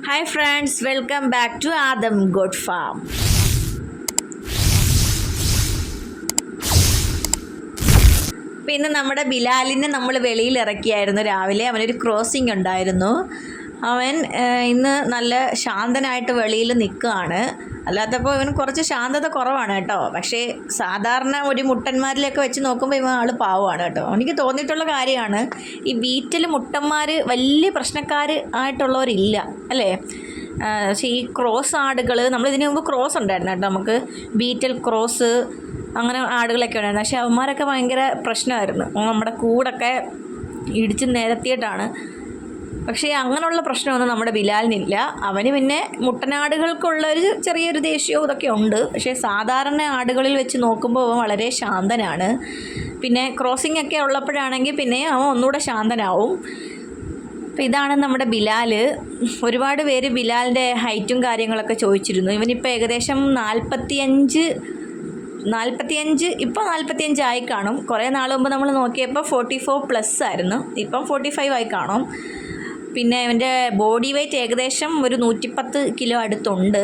Hi friends, welcome back to Adam goat farm. പിന്നെ നമ്മുടെ ബിലാലിനെ നമ്മൾ വെളിയിൽ ഇറക്കിയായിരുന്നു രാവിലെ. അവനൊരു ക്രോസിംഗ് ഉണ്ടായിരുന്നു. അവൻ ഇന്ന് നല്ല ശാന്തനായിട്ട് വെളിയിൽ നിൽക്കുകയാണ്. അല്ലാത്തപ്പോൾ ഇവൻ കുറച്ച് ശാന്തത കുറവാണ് കേട്ടോ. പക്ഷേ സാധാരണ ഒരു മുട്ടന്മാരിലൊക്കെ വെച്ച് നോക്കുമ്പോൾ ഇവൻ ആൾ പാവമാണ് കേട്ടോ. എനിക്ക് തോന്നിയിട്ടുള്ള കാര്യമാണ്, ഈ വീട്ടിൽ മുട്ടന്മാർ വലിയ പ്രശ്നക്കാർ ആയിട്ടുള്ളവരില്ല അല്ലേ. പക്ഷേ ഈ ക്രോസ് ആടുകൾ, നമ്മളിതിന് മുമ്പ് ക്രോസ് ഉണ്ടായിരുന്നു കേട്ടോ, നമുക്ക് ബീറ്റൽ ക്രോസ് അങ്ങനെ ആടുകളൊക്കെ ഉണ്ടായിരുന്നു. പക്ഷേ അവന്മാരൊക്കെ ഭയങ്കര പ്രശ്നമായിരുന്നു, നമ്മുടെ കൂടൊക്കെ ഇടിച്ച് നിരത്തിയിട്ടാണ്. പക്ഷേ അങ്ങനെയുള്ള പ്രശ്നമൊന്നും നമ്മുടെ ബിലാലിനില്ല. അവന് പിന്നെ മുട്ടനാടുകൾക്കുള്ളൊരു ചെറിയൊരു ദേഷ്യവും ഇതൊക്കെ ഉണ്ട്. പക്ഷേ സാധാരണ ആടുകളിൽ വെച്ച് നോക്കുമ്പോൾ അവൻ വളരെ ശാന്തനാണ്. പിന്നെ ക്രോസിംഗ് ഒക്കെ ഉള്ളപ്പോഴാണെങ്കിൽ പിന്നെ അവൻ ഒന്നുകൂടെ ശാന്തനാവും. അപ്പോൾ ഇതാണ് നമ്മുടെ ബിലാൽ. ഒരുപാട് പേര് ബിലാലിൻ്റെ ഹൈറ്റും കാര്യങ്ങളൊക്കെ ചോദിച്ചിരുന്നു. ഇവനിപ്പോൾ ഏകദേശം 45 ഇപ്പോൾ 45 ആയി കാണും. കുറേ നാൾ മുമ്പ് നമ്മൾ നോക്കിയപ്പോൾ 44+ ആയിരുന്നു. ഇപ്പം 45 ആയി കാണും. പിന്നെ ഇവൻ്റെ ബോഡി വെയ്റ്റ് ഏകദേശം ഒരു 110 കിലോ അടുത്തുണ്ട്.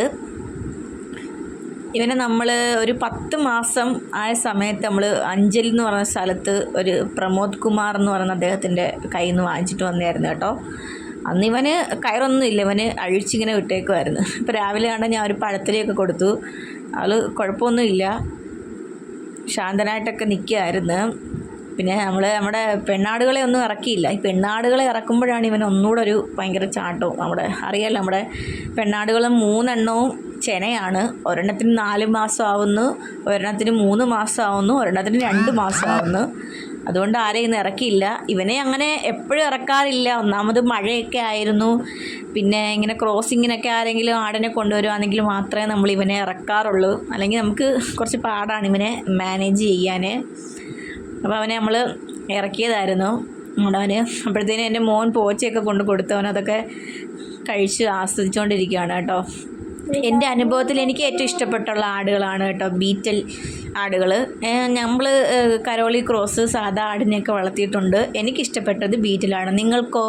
ഇവനെ നമ്മൾ ഒരു 10 മാസം ആയ സമയത്ത് നമ്മൾ അഞ്ചൽ എന്ന് പറഞ്ഞ സ്ഥലത്ത് ഒരു പ്രമോദ് കുമാർ എന്ന് പറയുന്ന അദ്ദേഹത്തിൻ്റെ കയ്യിൽ നിന്ന് വാങ്ങിച്ചിട്ട് വന്നായിരുന്നു കേട്ടോ. അന്ന് ഇവന് കയറൊന്നും ഇല്ല, ഇവന് അഴിച്ചിങ്ങനെ വിട്ടേക്കുമായിരുന്നു. ഇപ്പോൾ രാവിലെ കണ്ടാൽ ഞാൻ ഒരു പഴത്തിലേക്ക് കൊടുത്തു. ആൾ കുഴപ്പമൊന്നുമില്ല, ശാന്തനായിട്ടൊക്കെ നിൽക്കുകയായിരുന്നു. പിന്നെ നമ്മുടെ പെണ്ണാടുകളെ ഒന്നും ഇറക്കിയില്ല. ഈ പെണ്ണാടുകളെ ഇറക്കുമ്പോഴാണ് ഇവൻ ഒന്നുകൂടെ ഒരു ഭയങ്കര ചാട്ടവും. അറിയാമല്ലോ, നമ്മുടെ പെണ്ണാടുകൾ 3 എണ്ണവും ചെനയാണ്. ഒരെണ്ണത്തിന് 4 മാസം ആവുന്നു, ഒരെണ്ണത്തിന് 3 മാസം ആവുന്നു, ഒരെണ്ണത്തിന് 2 മാസം ആവുന്നു. അതുകൊണ്ട് ആരെയും ഇന്ന് ഇറക്കിയില്ല. ഇവനെ അങ്ങനെ എപ്പോഴും ഇറക്കാറില്ല. ഒന്നാമത് മഴയൊക്കെ ആയിരുന്നു. പിന്നെ ഇങ്ങനെ ക്രോസിങ്ങിനൊക്കെ ആരെങ്കിലും ആടിനെ കൊണ്ടുവരുവാണെങ്കിൽ മാത്രമേ നമ്മൾ ഇവനെ ഇറക്കാറുള്ളൂ. അല്ലെങ്കിൽ നമുക്ക് കുറച്ച് പാടാണ് ഇവനെ മാനേജ് ചെയ്യാൻ. അപ്പോൾ അവനെ നമ്മൾ ഇറക്കിയതായിരുന്നു. അവന് അപ്പോഴത്തേനും എൻ്റെ മോൻ പോച്ചയൊക്കെ കൊണ്ട് കൊടുത്തു. അവനതൊക്കെ കഴിച്ച് ആസ്വദിച്ചുകൊണ്ടിരിക്കുകയാണ് കേട്ടോ. എൻ്റെ അനുഭവത്തിൽ എനിക്ക് ഏറ്റവും ഇഷ്ടപ്പെട്ടുള്ള ആടുകളാണ് കേട്ടോ ബീറ്റൽ ആടുകൾ. നമ്മൾ കരോളി ക്രോസ് സാധാ ആടിനെയൊക്കെ വളർത്തിയിട്ടുണ്ട്. എനിക്കിഷ്ടപ്പെട്ടത് ബീറ്റലാണ്. നിങ്ങൾക്കോ?